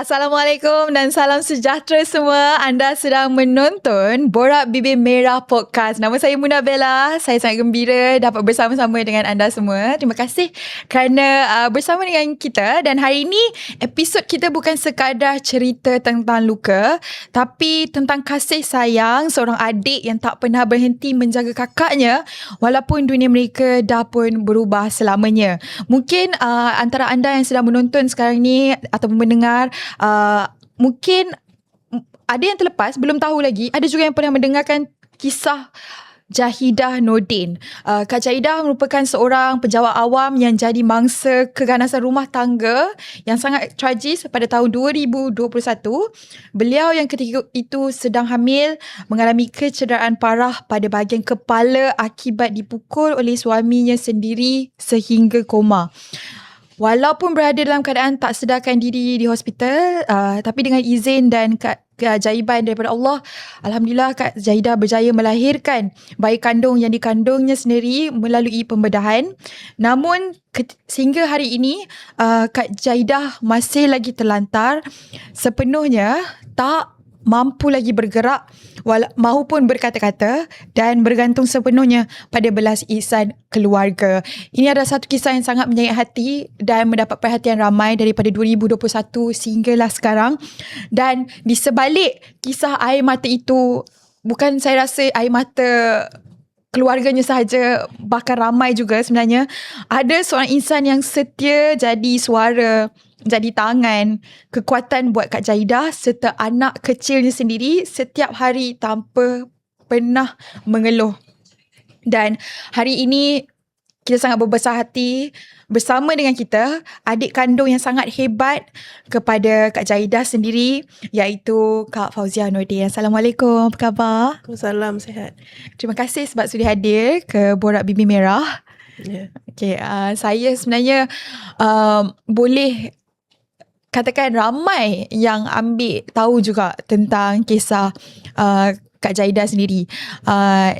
Assalamualaikum dan salam sejahtera semua. Anda sedang menonton Borak Bibir Merah Podcast. Nama saya Muna Bella. Saya sangat gembira dapat bersama-sama dengan anda semua. Terima kasih kerana bersama dengan kita. Dan hari ini episod kita bukan sekadar cerita tentang luka, tapi tentang kasih sayang seorang adik yang tak pernah berhenti menjaga kakaknya walaupun dunia mereka dah pun berubah selamanya. Mungkin antara anda yang sedang menonton sekarang ni atau mendengar, mungkin ada yang terlepas, belum tahu lagi. Ada juga yang pernah mendengarkan kisah Jahidah Nordin. Kak Jahidah merupakan seorang pejabat awam yang jadi mangsa keganasan rumah tangga yang sangat tragis pada tahun 2021. Beliau yang ketika itu sedang hamil mengalami kecederaan parah pada bahagian kepala akibat dipukul oleh suaminya sendiri sehingga koma. Walaupun berada dalam keadaan tak sedarkan diri di hospital, tapi dengan izin dan keajaiban daripada Allah, Alhamdulillah Kak Jahidah berjaya melahirkan bayi kandung yang dikandungnya sendiri melalui pembedahan. Namun sehingga hari ini, Kak Jahidah masih lagi terlantar, sepenuhnya tak mampu lagi bergerak maupun berkata-kata dan bergantung sepenuhnya pada belas ihsan keluarga. Ini adalah satu kisah yang sangat menyayat hati dan mendapat perhatian ramai daripada 2021 sehinggalah sekarang. Dan di sebalik kisah air mata itu, bukan saya rasa air mata keluarganya sahaja, bahkan ramai juga sebenarnya. Ada seorang insan yang setia jadi suara, jadi tangan, kekuatan buat Kak Jahidah serta anak kecilnya sendiri setiap hari tanpa pernah mengeluh. Dan hari ini kita sangat berbesar hati bersama dengan kita adik kandung yang sangat hebat kepada Kak Jahidah sendiri, iaitu Kak Fauzia Nordin. Assalamualaikum, apa khabar? Waalaikumsalam, sihat. Terima kasih sebab sudi hadir ke Borak Bibir Merah. Okay, saya sebenarnya boleh katakan ramai yang ambil tahu juga tentang kisah Kak Jahidah sendiri.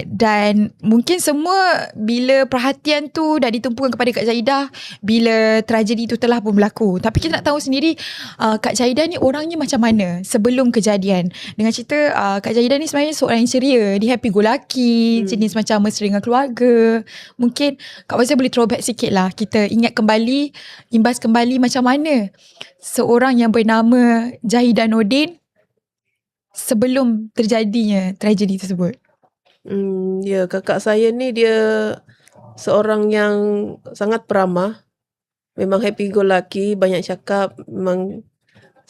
Dan mungkin semua bila perhatian tu dah ditumpukan kepada Kak Jahidah bila tragedi tu telah pun berlaku. Tapi kita nak tahu sendiri Kak Jahidah ni orangnya macam mana sebelum kejadian. Dengan cerita Kak Jahidah ni sebenarnya seorang yang ceria, dia happy go lucky, jenis macam mesra dengan keluarga. Mungkin Kak Fauzia boleh throwback sikit lah, kita ingat kembali, imbas kembali macam mana seorang yang bernama Jahidah Nordin sebelum terjadinya tragedi tersebut. Ya, kakak saya ni dia seorang yang sangat peramah. Memang happy go lucky, banyak cakap, memang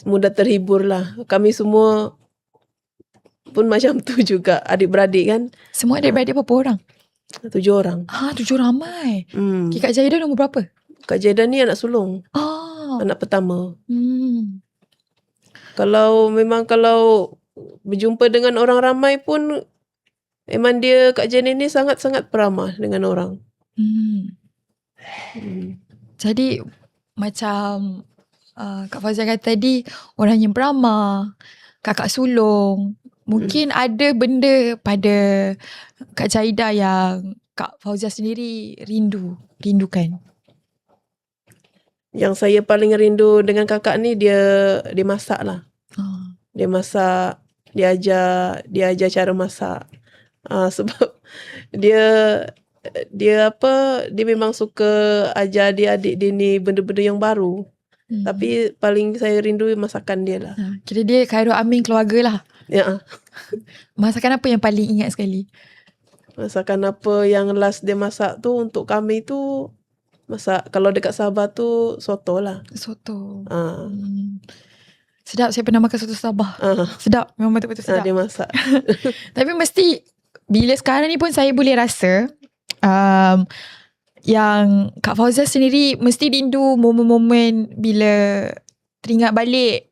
mudah terhibur lah. Kami semua pun macam tu juga, adik-beradik kan. Semua adik-beradik berapa orang? 7 orang. 7 ramai. Okay, Kak Jahidah nombor berapa? Kak Jahidah ni anak sulung. Anak pertama. Kalau berjumpa dengan orang ramai pun memang dia Kak Jahidah ni sangat-sangat peramah dengan orang. Jadi macam Kak Fauzia kata tadi, orang yang beramah, kakak sulung. Mungkin ada benda pada Kak Jahidah yang Kak Fauzia sendiri rindukan. Yang saya paling rindu dengan kakak ni dia masak lah. Dia masak, dia ajar cara masak. Sebab dia memang suka ajar adik-adik dia ni benda-benda yang baru. Tapi paling saya rindu masakan dia lah. Kira dia Khairul Amin keluarga lah. Ya. Masakan apa yang paling ingat sekali? Masakan apa yang last dia masak tu untuk kami tu, masak kalau dekat Sabah tu soto lah. Soto. Sedap, saya pernah makan soto Sabah. Sedap, memang betul-betul sedap. Dia masak. Tapi mesti bila sekarang ni pun saya boleh rasa yang Kak Fauzia sendiri mesti rindu momen-momen bila teringat balik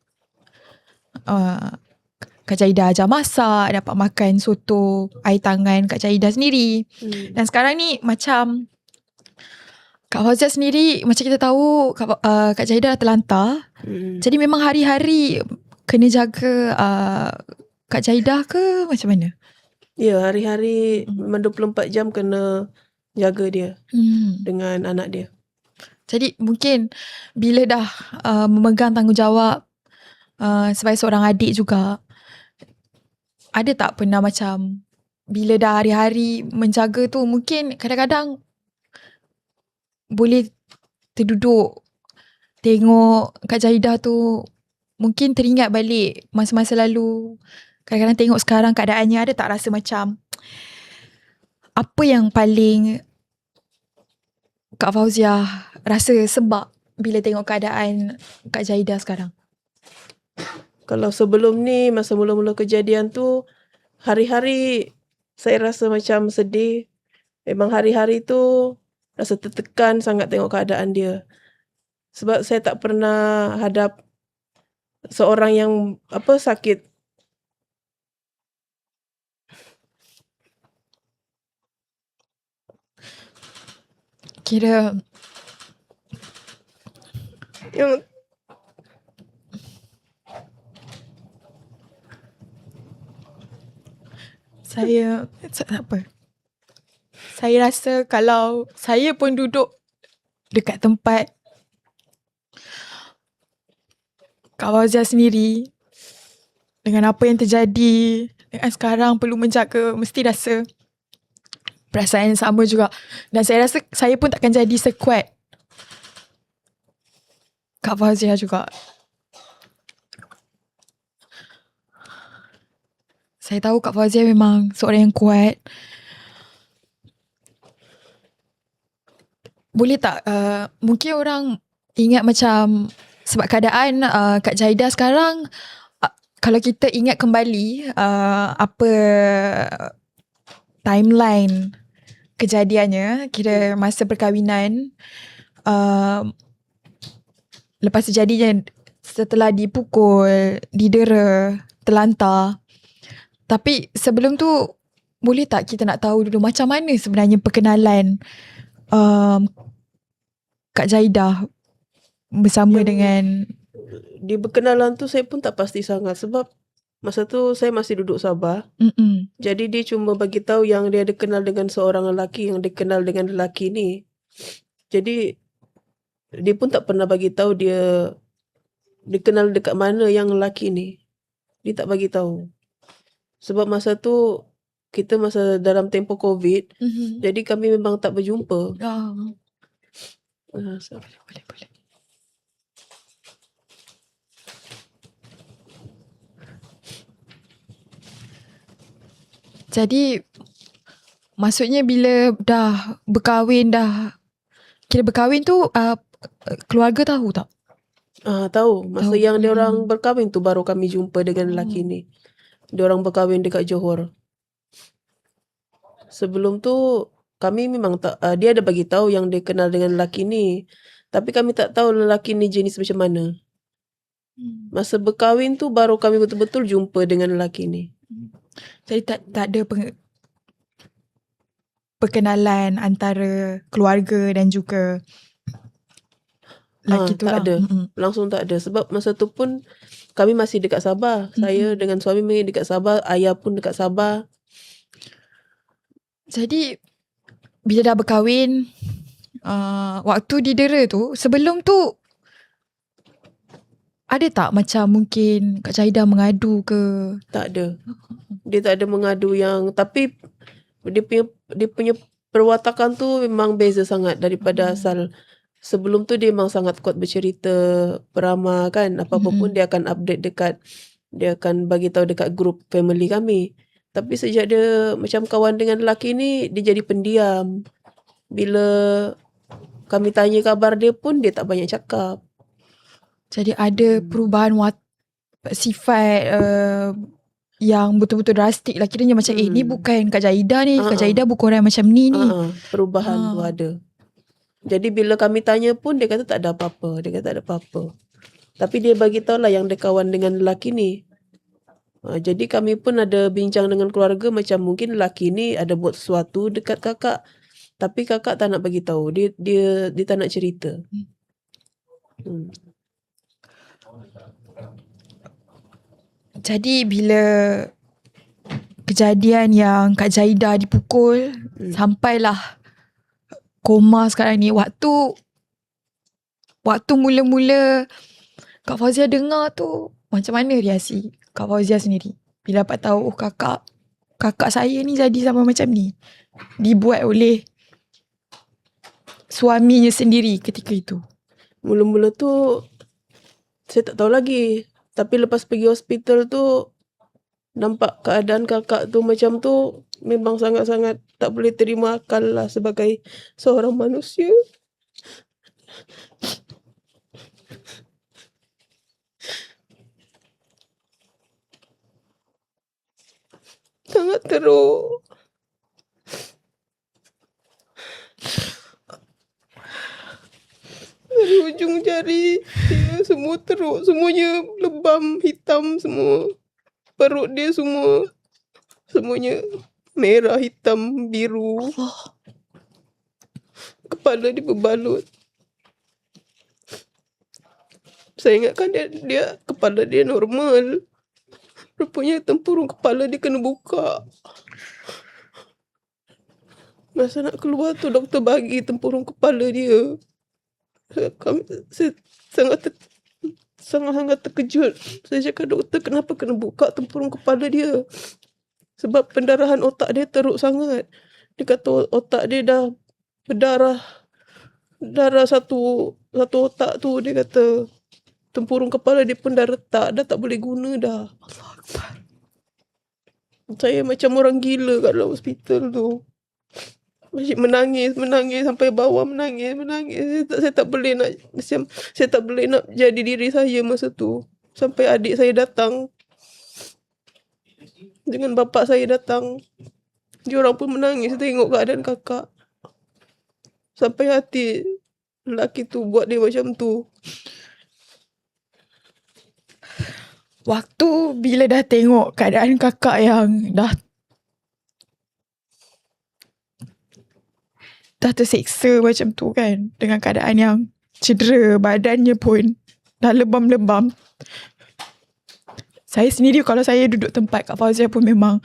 Kak Jahidah ajar masak, dapat makan soto air tangan Kak Jahidah sendiri. Dan sekarang ni macam Kak Fauzia sendiri, macam kita tahu Kak Jahidah dah terlantar. Jadi memang hari-hari kena jaga Kak Jahidah ke macam mana? Ya, hari-hari memang 24 jam kena jaga dia dengan anak dia. Jadi mungkin bila dah memegang tanggungjawab sebagai seorang adik juga, ada tak pernah macam bila dah hari-hari menjaga tu, mungkin kadang-kadang boleh terduduk tengok Kak Jahidah tu, mungkin teringat balik masa-masa lalu. Kadang-kadang tengok sekarang keadaannya, ada tak rasa macam apa yang paling Kak Fauziah rasa sebab bila tengok keadaan Kak Jahidah sekarang? Kalau sebelum ni, masa mula-mula kejadian tu, hari-hari saya rasa macam sedih. Memang hari-hari tu rasa tertekan sangat tengok keadaan dia. Sebab saya tak pernah hadap seorang yang sakit. Kira Yang tak apa. Saya rasa kalau saya pun duduk dekat tempat Kak Fauziah sendiri, dengan apa yang terjadi, dengan sekarang perlu menjaga, mesti rasa perasaan yang sama juga. Dan saya rasa saya pun takkan jadi sekuat Kak Fauziah juga. Saya tahu Kak Fauziah memang seorang yang kuat. Boleh tak mungkin orang ingat macam, sebab keadaan Kak Jahidah sekarang, kalau kita ingat kembali apa timeline kejadiannya, kira masa perkahwinan, lepas terjadinya, setelah dipukul, didera, terlantar. Tapi sebelum tu, boleh tak kita nak tahu dulu macam mana sebenarnya perkenalan Kak Jahidah bersama dengan... Di berkenalan tu saya pun tak pasti sangat. Sebab masa tu saya masih duduk Sabah. Jadi dia cuma bagi tahu yang dia ada kenal dengan seorang lelaki, yang dia kenal dengan lelaki ni. Jadi dia pun tak pernah bagi tahu dia kenal dekat mana yang lelaki ni. Dia tak bagi tahu. Sebab masa tu kita masa dalam tempoh COVID, jadi kami memang tak berjumpa. Boleh. Jadi maksudnya bila dah berkahwin, kira berkahwin tu, keluarga tahu tak? Tahu. Masa Tahu. yang dia orang berkahwin tu baru kami jumpa dengan lelaki ni. Dia orang berkahwin dekat Johor. Sebelum tu kami memang tak, dia ada bagi tahu yang dia kenal dengan lelaki ni. Tapi kami tak tahu lelaki ni jenis macam mana. Masa berkahwin tu baru kami betul-betul jumpa dengan lelaki ni. Jadi tak ada perkenalan antara keluarga dan juga lelaki tu tak lah. ada. Langsung tak ada. Sebab masa tu pun kami masih dekat Sabah. Saya dengan suami dekat Sabah, ayah pun dekat Sabah. Jadi bila dah berkahwin, waktu didera tu, sebelum tu ada tak macam mungkin Kak Jahidah mengadu ke? Tak ada. Dia tak ada mengadu yang, tapi dia punya perwatakan tu memang beza sangat daripada asal. Sebelum tu dia memang sangat kuat bercerita, peramah kan. Apa-apa pun dia akan update dia akan bagi tahu dekat grup family kami. Tapi sejak dia macam kawan dengan lelaki ni, dia jadi pendiam. Bila kami tanya khabar dia pun, dia tak banyak cakap. Jadi ada perubahan sifat yang betul-betul drastik lah. Kiranya macam ni bukan Kak Jahidah ni. Kak Jahidah bukan orang macam ni. Perubahan tu ada. Jadi bila kami tanya pun dia kata tak ada apa-apa. Tapi dia bagi tahu lah yang dia kawan dengan lelaki ni. Jadi kami pun ada bincang dengan keluarga macam mungkin lelaki ni ada buat sesuatu dekat kakak. Tapi kakak tak nak bagi tahu. Dia tak nak cerita. Jadi bila kejadian yang Kak Jahidah dipukul, sampailah koma sekarang ni, waktu mula-mula Kak Fauzia dengar tu macam mana reaksi Kak Fauzia sendiri bila dapat tahu kakak saya ni jadi sama macam ni, dibuat oleh suaminya sendiri ketika itu? Mula-mula tu saya tak tahu lagi. Tapi lepas pergi hospital tu, nampak keadaan kakak tu macam tu, memang sangat-sangat tak boleh terima akal lah sebagai seorang manusia. Sangat teruk. Dari ujung jari dia semua teruk. Semuanya lebam, hitam semua. Perut dia semuanya merah, hitam, biru. Kepala dia berbalut. Saya ingatkan dia kepala dia normal. Rupanya tempurung kepala dia kena buka. Masa nak keluar tu doktor bagi tempurung kepala dia. Saya sangat terkejut. Saya cakap, doktor, kenapa kena buka tempurung kepala dia? Sebab pendarahan otak dia teruk sangat. Dia kata otak dia dah berdarah. Darah satu otak tu, dia kata tempurung kepala dia pun dah retak, dah tak boleh guna dah. Saya macam orang gila kat dalam hospital tu. Masih menangis sampai bawah, menangis. Saya tak boleh nak jadi diri saya masa tu. Sampai adik saya datang dengan bapa saya datang. Diorang pun menangis tengok keadaan kakak. Sampai hati lelaki tu buat dia macam tu. Waktu bila dah tengok keadaan kakak yang dah terseksa macam tu kan, dengan keadaan yang cedera, badannya pun dah lebam-lebam. Saya sendiri kalau saya duduk tempat Kak Fauzia pun memang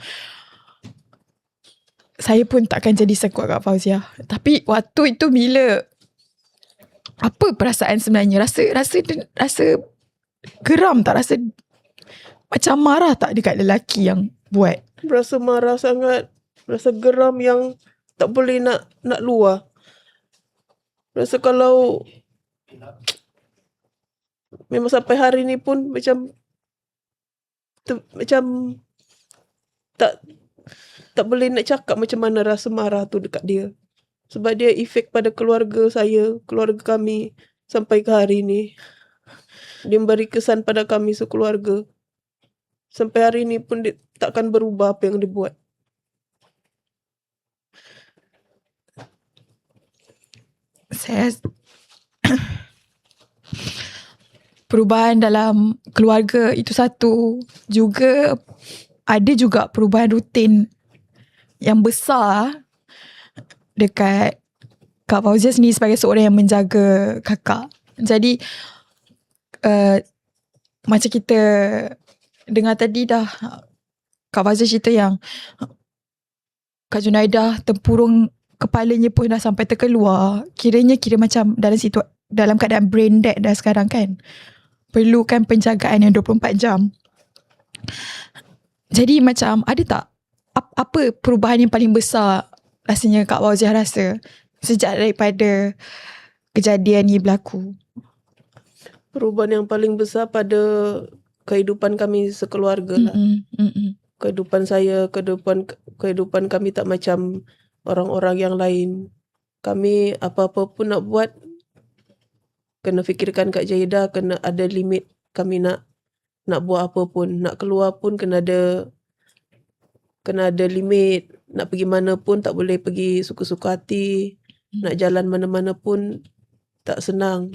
saya pun takkan jadi sekuat Kak Fauzia. Tapi waktu itu bila, apa perasaan sebenarnya? Rasa geram tak? Rasa macam marah tak dekat lelaki yang buat? Rasa marah sangat. Rasa geram yang tak boleh nak luar. Rasa kalau memang sampai hari ni pun macam tak boleh nak cakap macam mana rasa marah tu dekat dia. Sebab dia efek pada keluarga saya, keluarga kami sampai ke hari ni. Dia memberi kesan pada kami sekeluarga. Sampai hari ni pun dia takkan berubah apa yang dia buat. Saya perubahan dalam keluarga itu satu, juga ada juga perubahan rutin yang besar dekat Kak Fauzia sendiri sebagai seorang yang menjaga kakak. Jadi macam kita dengar tadi dah, Kak Fauzia cerita yang Kak Junaidah tempurung kepalanya pun dah sampai terkeluar. Kira macam dalam keadaan brain dead dah sekarang kan. Perlukan penjagaan yang 24 jam. Jadi macam ada tak apa perubahan yang paling besar rasanya Kak Fauzia rasa sejak daripada kejadian ni berlaku? Perubahan yang paling besar pada kehidupan kami sekeluarga lah. Kehidupan saya, kehidupan kami tak macam orang-orang yang lain. Kami apa-apa pun nak buat, kena fikirkan Kak Jahidah, kena ada limit. Kami nak buat apa pun, nak keluar pun kena ada limit. Nak pergi mana pun tak boleh pergi suka-suka hati. Nak jalan mana-mana pun tak senang.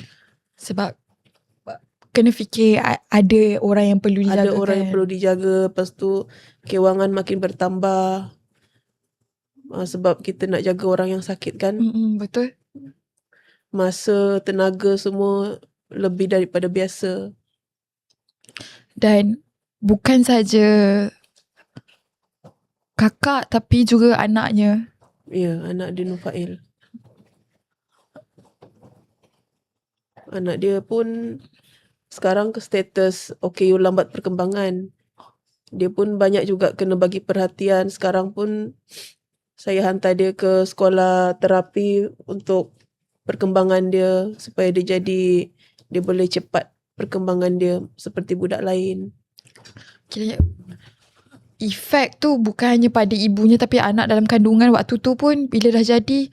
Sebab kena fikir ada orang yang perlu dijaga. Ada orang yang perlu dijaga. Lepas tu kewangan makin bertambah. Sebab kita nak jaga orang yang sakit kan. Betul. Masa, tenaga semua lebih daripada biasa. Dan bukan saja kakak tapi juga anaknya. Ya, anak dia Nufail. Anak dia pun sekarang ke status OKU lambat perkembangan. Dia pun banyak juga kena bagi perhatian. Sekarang pun saya hantar dia ke sekolah terapi untuk perkembangan dia supaya dia boleh cepat perkembangan dia seperti budak lain. Kira efek tu bukan hanya pada ibunya tapi anak dalam kandungan waktu tu pun bila dah jadi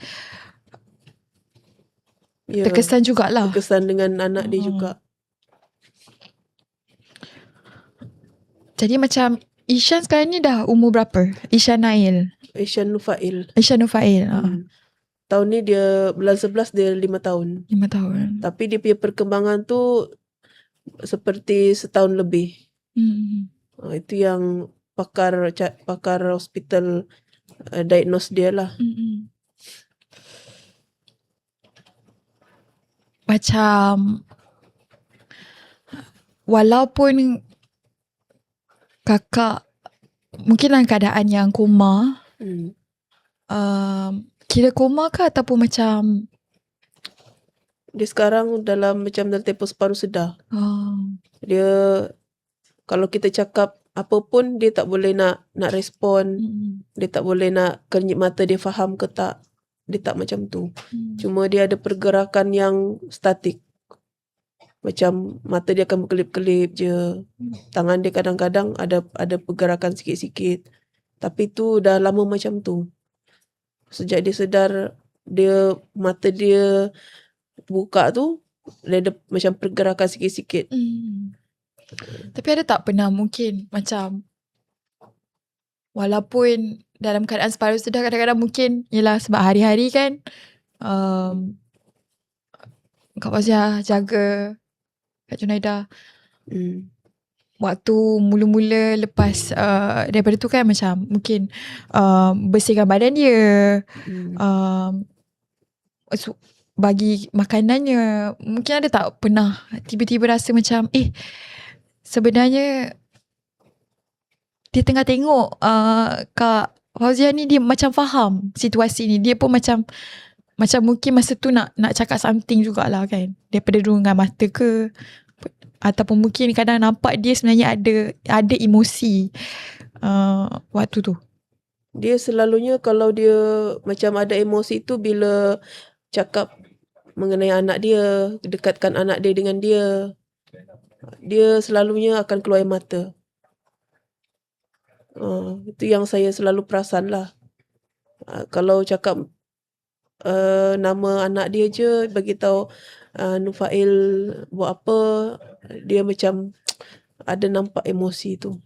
Ya, terkesan jugalah. terkesan dengan anak dia juga. Jadi macam Ishan sekarang ni dah umur berapa? Ishan Nail. Ishan Nufail. Ishan Nufail. Tahun ni dia bulan 11 dia 5 tahun. 5 tahun. Tapi dia punya perkembangan tu seperti setahun lebih. Itu yang pakar hospital diagnose dia lah. Macam walaupun kakak mungkin dalam keadaan yang koma, kira koma ke ataupun macam dia sekarang dalam tempoh separuh sedar. Dia kalau kita cakap apa pun dia tak boleh nak respon. Dia tak boleh nak kernyit mata dia faham ke tak. Dia tak macam tu. Cuma dia ada pergerakan yang statik. Macam mata dia akan berkelip-kelip je. Tangan dia kadang-kadang ada pergerakan sikit-sikit. Tapi tu dah lama macam tu. Sejak dia sedar, mata dia buka tu, dia ada macam pergerakan sikit-sikit. Tapi ada tak pernah mungkin macam walaupun dalam keadaan separuh sedar, kadang-kadang mungkin yelah sebab hari-hari kan Kak Fauzia jaga Kak Junaida. Waktu mula-mula lepas daripada tu kan macam mungkin bersihkan badan dia, bagi makanannya. Mungkin ada tak pernah tiba-tiba rasa macam sebenarnya dia tengah tengok Kak Fauzia ni dia macam faham situasi ni. Dia pun macam mungkin masa tu nak cakap something jugalah kan. Daripada rungan mata ke, ataupun mungkin kadang nampak dia sebenarnya ada emosi waktu tu. Dia selalunya kalau dia macam ada emosi tu bila cakap mengenai anak dia, dekatkan anak dia dengan dia, dia selalunya akan keluar air mata. Itu yang saya selalu perasan lah. Kalau cakap nama anak dia je, bagi tahu Nufail buat apa, dia macam ada nampak emosi tu.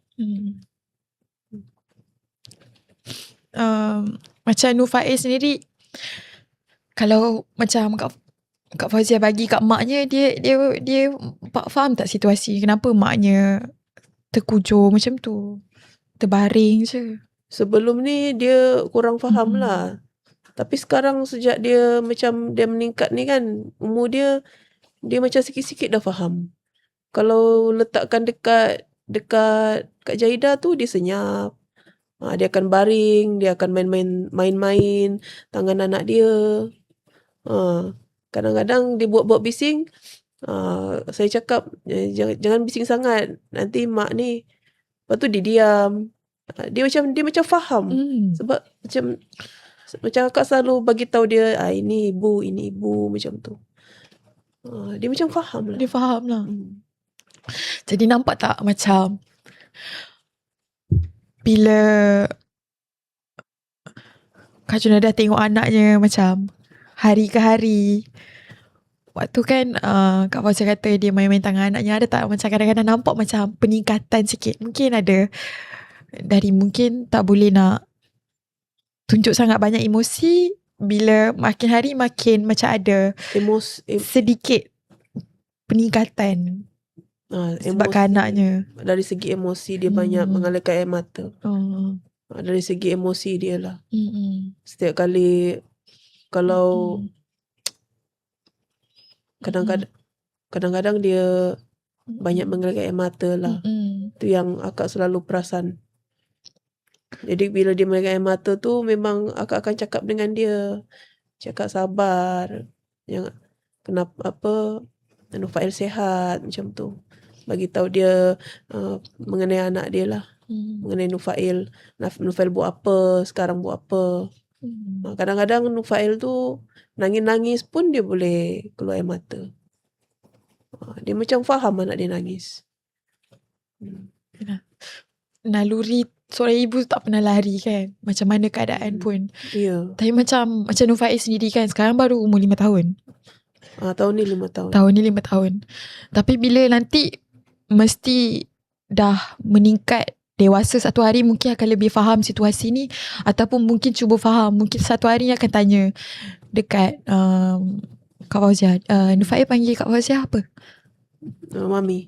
Macam Nufail sendiri, kalau macam Kak Fauzia bagi kat maknya, dia faham tak situasi kenapa maknya terkujur macam tu, terbaring je. Sebelum ni dia kurang faham lah. Tapi sekarang sejak dia macam dia meningkat ni kan, umur dia macam sikit-sikit dah faham. Kalau letakkan dekat Kak Jaida tu, dia senyap. Dia akan baring, dia akan main-main tangan anak dia. Kadang-kadang dia buat bising. Saya cakap jangan bising sangat, nanti mak ni. Lepas tu dia diam. Dia macam faham. Sebab macam kakak selalu bagi tahu dia, ini ibu macam tu. Dia macam faham lah. Dia faham lah. Jadi nampak tak macam bila Kak Junaida tengok anaknya macam hari ke hari, waktu kan Kak Fauzia kata dia main-main tangan anaknya, ada tak macam kadang-kadang nampak macam peningkatan sikit? Mungkin ada dari mungkin tak boleh nak tunjuk sangat banyak emosi, bila makin hari makin macam ada sedikit peningkatan sebabkan anaknya. Dari segi emosi dia banyak mengalirkan air mata. Dari segi emosi dia lah. Setiap kali kalau kadang-kadang dia banyak mengalirkan air mata lah. Itu yang akak selalu perasan. Jadi bila dia mengalirkan air mata tu, memang akak akan cakap dengan dia, cakap sabar, yang kenapa Nufail sihat macam tu. Bagi tahu dia mengenai anak dia lah. Mengenai Nufail. Nufail buat apa, sekarang buat apa. Kadang-kadang Nufail tu nangis-nangis pun dia boleh keluar air mata. Dia macam faham anak dia nangis. Naluri seorang ibu tak pernah lari kan, macam mana keadaan pun. Ya. Tapi macam Nufail sendiri kan, sekarang baru umur 5 tahun. Tahun ni 5 tahun. Tahun ni 5 tahun. Tapi bila nanti mesti dah meningkat dewasa, satu hari mungkin akan lebih faham situasi ni, ataupun mungkin cuba faham. Mungkin satu hari ni akan tanya dekat Kak Fauzia. Nufail panggil Kak Fauzia apa? Mami.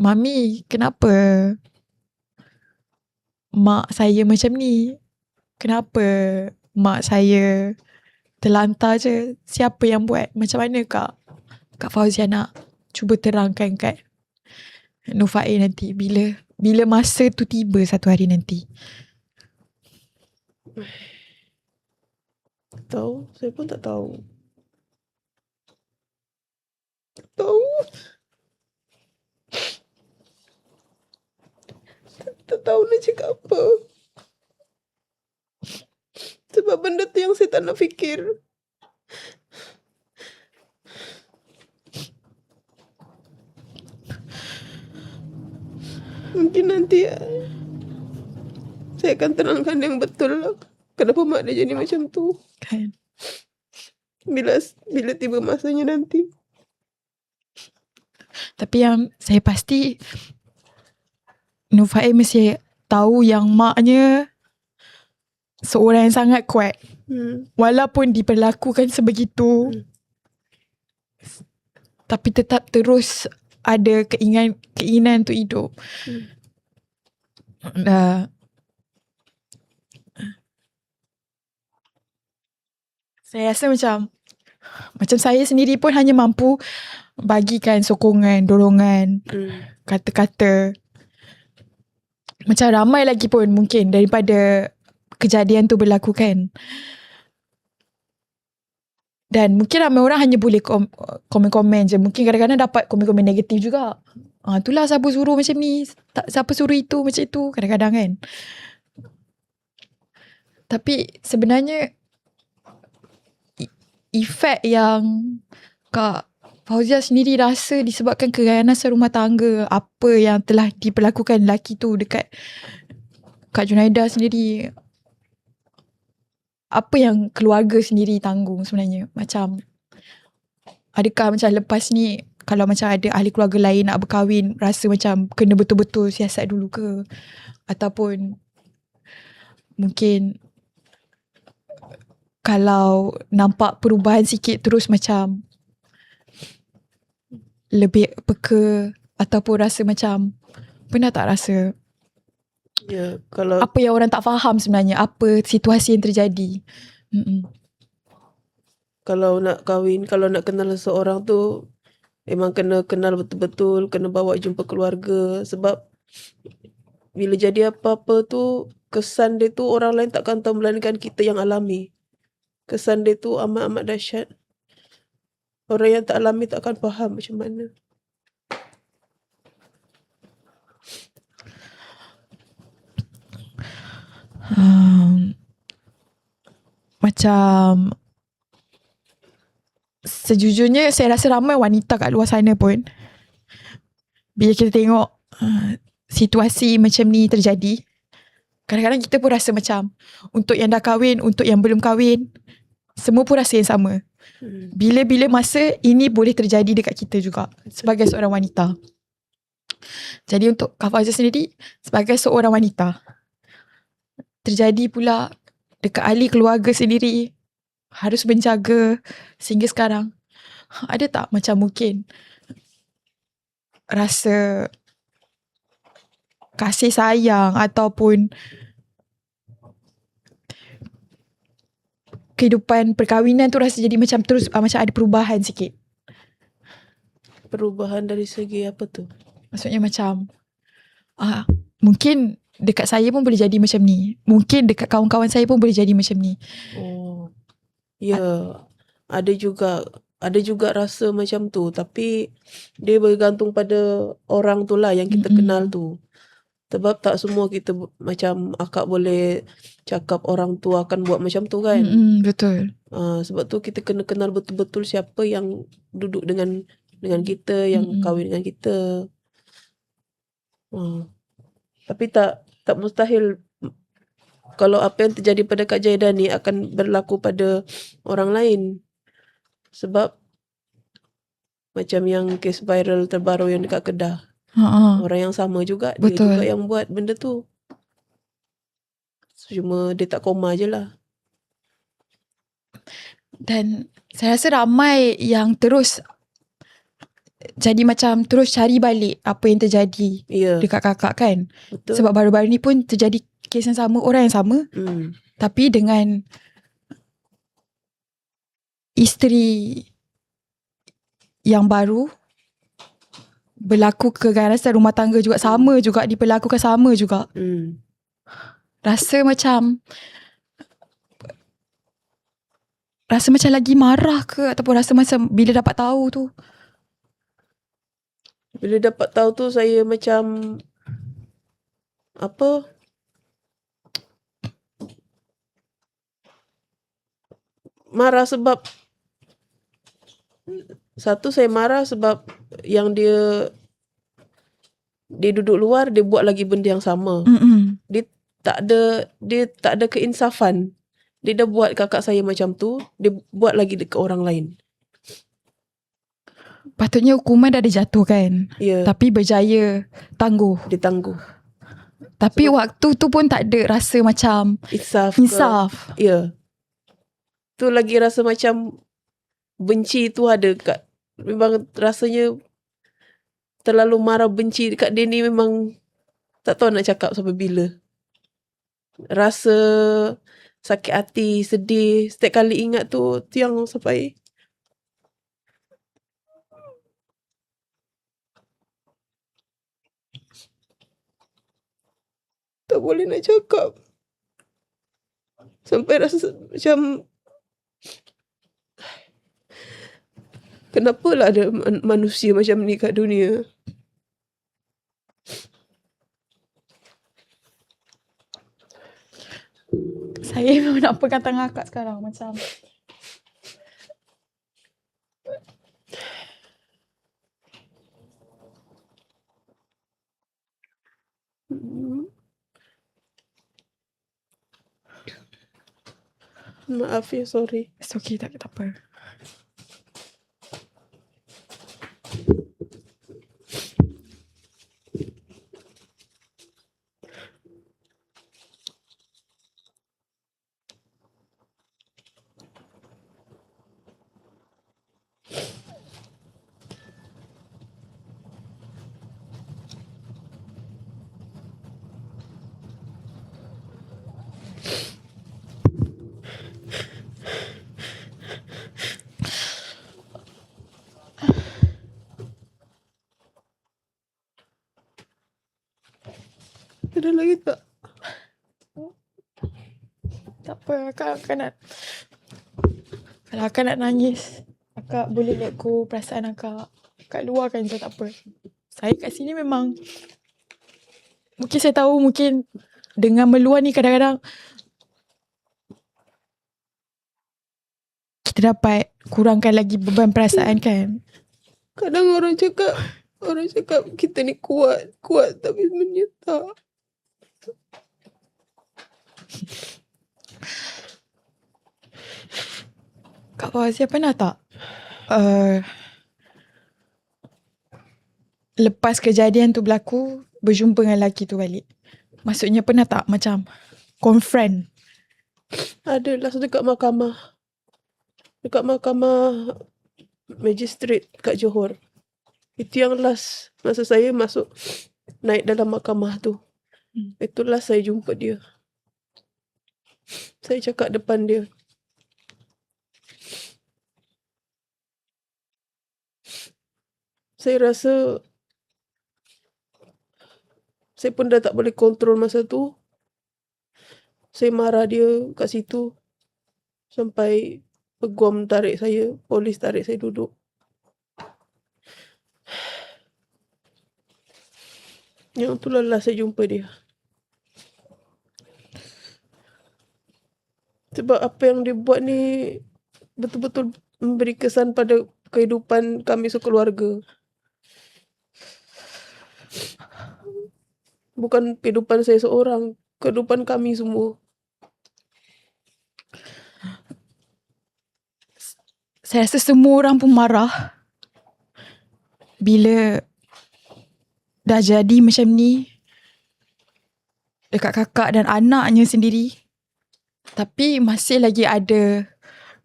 Mami, kenapa mak saya macam ni? Kenapa mak saya terlantar je? Siapa yang buat? Macam mana Kak Fauzia nak cuba terangkan kat Nufail nanti bila masa tu tiba satu hari nanti? Tahu, saya pun tak tahu. Tahu. Tak tahu nak cakap apa. Sebab benda tu yang saya tak nak fikir. Mungkin nanti saya akan terangkan yang betul lah. Kenapa mak dia jadi macam tu. Kan? Bila tiba masanya nanti. Tapi yang saya pasti Nufail mesti tahu yang maknya seorang yang sangat kuat. Walaupun diperlakukan sebegitu, tapi tetap terus ada keinginan untuk hidup. Saya rasa macam saya sendiri pun hanya mampu bagikan sokongan, dorongan, kata-kata. Macam ramai lagi pun mungkin daripada kejadian tu berlaku kan. Dan mungkin ramai orang hanya boleh komen-komen je. Mungkin kadang-kadang dapat komen-komen negatif juga. Itulah siapa suruh macam ni, siapa suruh itu macam itu, kadang-kadang kan. Tapi sebenarnya efek yang Kak Fauzia sendiri rasa disebabkan keganasan rumah tangga, apa yang telah diperlakukan lelaki tu dekat Kak Junaida sendiri, apa yang keluarga sendiri tanggung sebenarnya? Macam adakah macam lepas ni kalau macam ada ahli keluarga lain nak berkahwin, rasa macam kena betul-betul siasat dulu ke? Ataupun mungkin kalau nampak perubahan sikit terus macam lebih peka, ataupun rasa macam pernah tak rasa kalau apa yang orang tak faham sebenarnya, apa situasi yang terjadi? Kalau nak kahwin, kalau nak kenal seseorang tu memang kena kenal betul-betul, kena bawa jumpa keluarga. Sebab bila jadi apa-apa tu, kesan dia tu orang lain takkan tahu melainkan kita yang alami. Kesan dia tu amat-amat dahsyat. Orang yang tak alami takkan faham macam mana. Macam sejujurnya saya rasa ramai wanita kat luar sana pun, bila kita tengok situasi macam ni terjadi, kadang-kadang kita pun rasa macam untuk yang dah kahwin, untuk yang belum kahwin, semua pun rasa yang sama. Bila-bila masa ini boleh terjadi dekat kita juga sebagai seorang wanita. Jadi untuk Kak Fauzia sendiri sebagai seorang wanita, terjadi pula dekat ahli keluarga sendiri, harus menjaga sehingga sekarang. Ada tak macam mungkin rasa kasih sayang ataupun kehidupan perkahwinan tu rasa jadi macam terus macam ada perubahan sikit? Perubahan dari segi apa tu? Maksudnya macam mungkin dekat saya pun boleh jadi macam ni, mungkin dekat kawan-kawan saya pun boleh jadi macam ni. Ya, ada juga ada juga rasa macam tu, tapi dia bergantung pada orang tu lah yang kita kenal tu. Sebab tak semua kita macam akak boleh cakap orang tu akan buat macam tu kan. Betul. Sebab tu kita kena kenal betul-betul siapa yang duduk dengan kita, yang kahwin dengan kita. Tapi tak mustahil kalau apa yang terjadi pada Kak Jaidah ni akan berlaku pada orang lain. Sebab macam yang kes viral terbaru yang dekat Kedah. Orang yang sama juga, dia Betul. juga yang buat benda tu. Cuma dia tak koma je lah. Dan saya rasa ramai yang terus jadi macam terus cari balik apa yang terjadi dekat kakak kan. Betul. Sebab baru-baru ni pun terjadi kes yang sama, orang yang sama. Tapi dengan isteri yang baru, berlaku keganasan rumah tangga juga sama juga, diperlakukan sama juga. Rasa macam lagi marah ke, ataupun rasa macam bila dapat tahu tu. Bila dapat tahu tu saya macam marah sebab satu, saya marah sebab yang dia duduk luar, dia buat lagi benda yang sama. Dia tak ada keinsafan. Dia dah buat kakak saya macam tu, dia buat lagi dekat orang lain. Patutnya hukuman dah dijatuh kan. Tapi berjaya ditangguh. Tapi waktu tu pun tak ada rasa macam insaf. Tu lagi rasa macam benci tu ada kat, memang rasanya terlalu marah, benci dekat dia ni, memang tak tahu nak cakap sampai bila. Rasa sakit hati, sedih setiap kali ingat tu yang sampai tak boleh nak cakap. Sampai rasa macam kenapalah ada manusia macam ni kat dunia. Saya memang nak pegang tangan akak sekarang macam maaf ya, sorry. it's okay, tak apa. Ada lagi tak? Tak apa, akak nak, kalau akak nak nangis, akak boleh let go perasaan akak. Akak luarkan je, tak apa. Saya kat sini memang, mungkin saya tahu, mungkin dengan meluar ni kadang-kadang kita dapat kurangkan lagi beban perasaan kan. Kadang orang cakap kita ni kuat, tapi sebenarnya tak. Kak Fauziah pernah tak lepas kejadian tu berlaku, berjumpa dengan lelaki tu balik? Maksudnya pernah tak macam confront? Adalah dekat mahkamah. Dekat mahkamah magistrate kat Johor. Itu yang last masa saya naik dalam mahkamah tu. Itulah saya jumpa dia. Saya cakap depan dia. Saya rasa saya pun dah tak boleh kontrol masa tu. Saya marah dia kat situ. Sampai peguam tarik saya, polis tarik saya duduk. Yang itulah last saya jumpa dia. Sebab apa yang dia buat ni betul-betul memberi kesan pada kehidupan kami sekeluarga. Bukan kehidupan saya seorang, kehidupan kami semua. Saya rasa semua orang pun marah bila dah jadi macam ni dekat kakak dan anaknya sendiri. Tapi masih lagi ada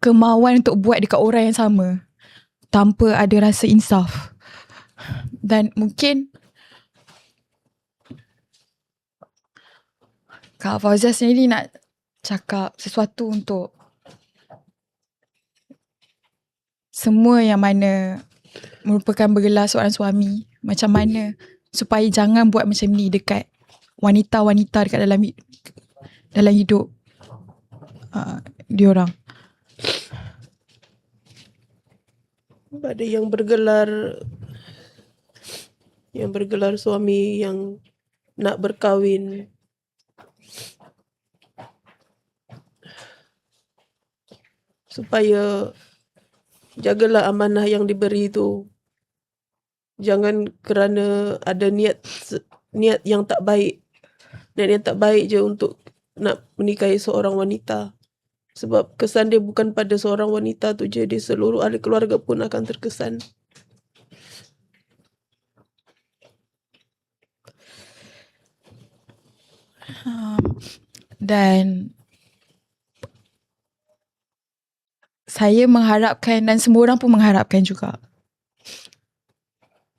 kemauan untuk buat dekat orang yang sama tanpa ada rasa insaf. Dan mungkin Kak Fauzia sendiri nak cakap sesuatu untuk semua yang mana merupakan bergelar seorang suami. Macam mana supaya jangan buat macam ni dekat wanita-wanita dekat dalam hidup diorang. Pada yang bergelar suami yang nak berkahwin, supaya jagalah amanah yang diberi itu. Jangan kerana ada niat yang tak baik. Niat yang tak baik je untuk nak menikahi seorang wanita. Sebab kesan dia bukan pada seorang wanita tu je, dia seluruh ahli keluarga pun akan terkesan. Dan saya mengharapkan dan semua orang pun mengharapkan juga.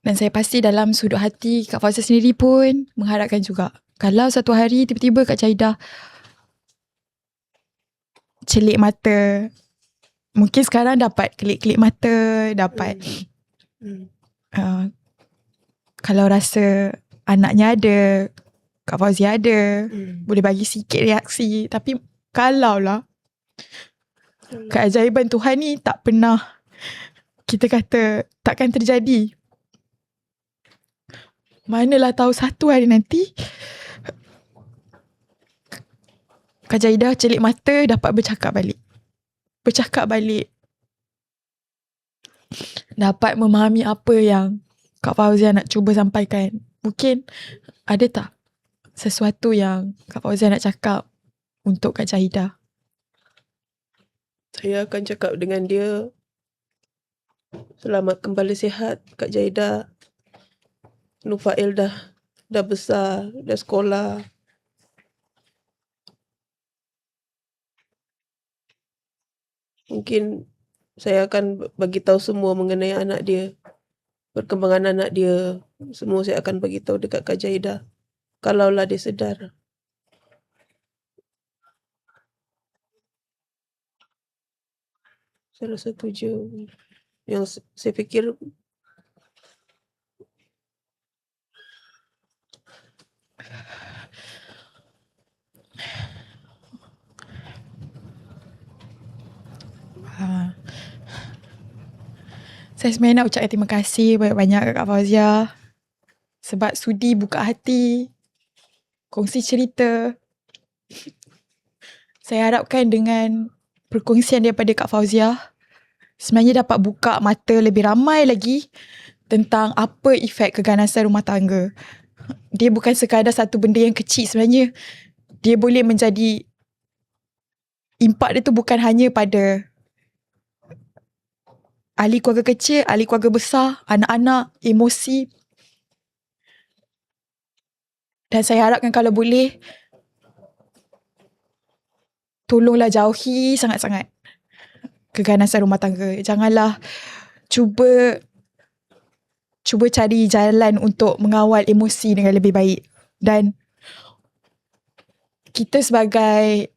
Dan saya pasti dalam sudut hati Kak Fauzia sendiri pun mengharapkan juga. Kalau satu hari tiba-tiba Kak Jaidah celik mata, mungkin sekarang dapat kelip-kelip mata, dapat kalau rasa anaknya ada, Kak Fauzia ada, boleh bagi sikit reaksi. Tapi kalau lah keajaiban Tuhan ni tak pernah kita kata takkan terjadi. Manalah tahu satu hari nanti Kak Jaidah celik mata dapat bercakap balik. Dapat memahami apa yang Kak Fauzia nak cuba sampaikan. Mungkin ada tak sesuatu yang Kak Fauzia nak cakap untuk Kak Jaidah? Saya akan cakap dengan dia, selamat kembali sihat Kak Jaidah. Nufail dah besar, dah sekolah. Mungkin saya akan bagi tahu semua mengenai anak dia, perkembangan anak dia. Semua saya akan bagi tahu dekat Kak Jaidah, kalaulah dia sedar. Salah satu je yang saya fikir. Saya sebenarnya nak ucapkan terima kasih banyak-banyak kat Kak Fauzia sebab sudi buka hati, kongsi cerita. Saya harapkan dengan perkongsian daripada Kak Fauzia sebenarnya dapat buka mata lebih ramai lagi tentang apa efek keganasan rumah tangga. Dia bukan sekadar satu benda yang kecil sebenarnya. Dia boleh menjadi, impak dia tu bukan hanya pada ahli keluarga kecil, ahli keluarga besar, anak-anak, emosi. Dan saya harapkan kalau boleh, tolonglah jauhi sangat-sangat keganasan rumah tangga. Janganlah cuba cari jalan untuk mengawal emosi dengan lebih baik. Dan kita sebagai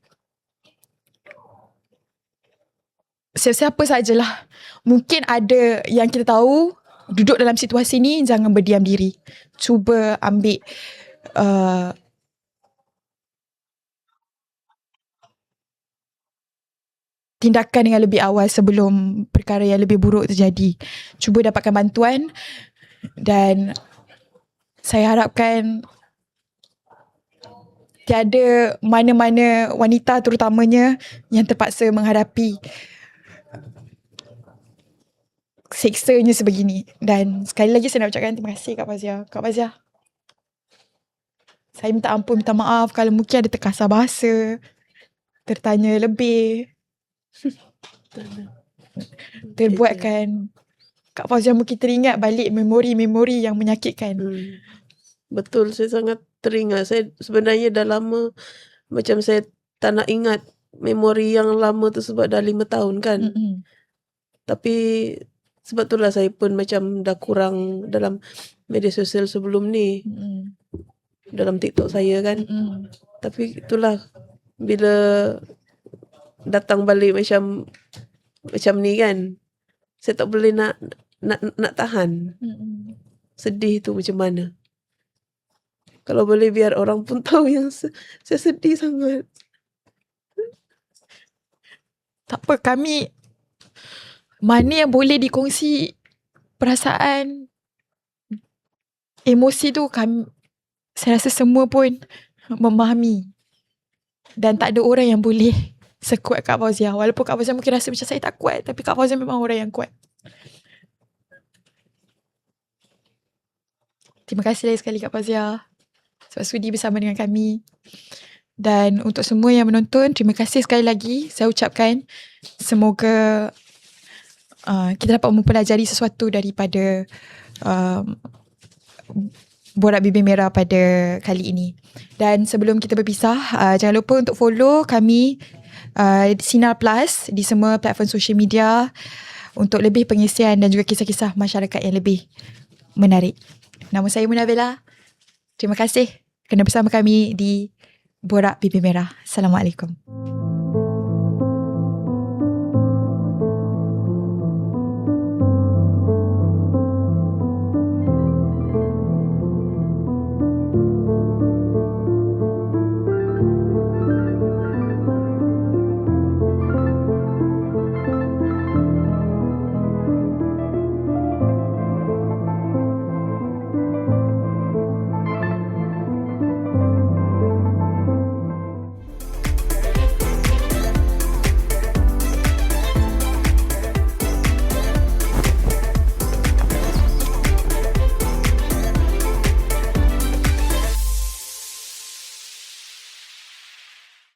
siapa sajalah, mungkin ada yang kita tahu duduk dalam situasi ni, jangan berdiam diri. Cuba ambil tindakan dengan lebih awal sebelum perkara yang lebih buruk terjadi. Cuba dapatkan bantuan, dan saya harapkan tiada mana-mana wanita terutamanya yang terpaksa menghadapi seksanya sebegini. Dan sekali lagi saya nak ucapkan terima kasih Kak Fazia. Kak Fazia, saya minta ampun, minta maaf kalau mungkin ada terkasar bahasa, tertanya lebih, terbuatkan Kak Fauzia mungkin teringat balik memori-memori yang menyakitkan. Betul, saya sangat teringat. Saya sebenarnya dah lama, macam saya tak nak ingat memori yang lama tu sebab dah 5 tahun kan. Tapi sebab itulah saya pun macam dah kurang dalam media sosial sebelum ni. Dalam TikTok saya kan. Tapi itulah, bila datang balik macam ni kan, saya tak boleh nak tahan. Sedih tu macam mana. Kalau boleh biar orang pun tahu yang saya sedih sangat. Tak apa, kami mana yang boleh dikongsi perasaan, emosi tu, kami, saya rasa semua pun memahami. Dan tak ada orang yang boleh sekuat Kak Fauzia. Walaupun Kak Fauzia mungkin rasa macam saya tak kuat, tapi Kak Fauzia memang orang yang kuat. Terima kasih lagi sekali Kak Fauzia sebab sudi bersama dengan kami. Dan untuk semua yang menonton, terima kasih sekali lagi. Saya ucapkan semoga kita dapat mempelajari sesuatu daripada Borak Bibir Merah pada kali ini. Dan sebelum kita berpisah, jangan lupa untuk follow kami Sinar Plus di semua platform social media untuk lebih pengisian dan juga kisah-kisah masyarakat yang lebih menarik. Nama saya Munah Bella. Terima kasih kerana bersama kami di Borak Bibir Merah. Assalamualaikum.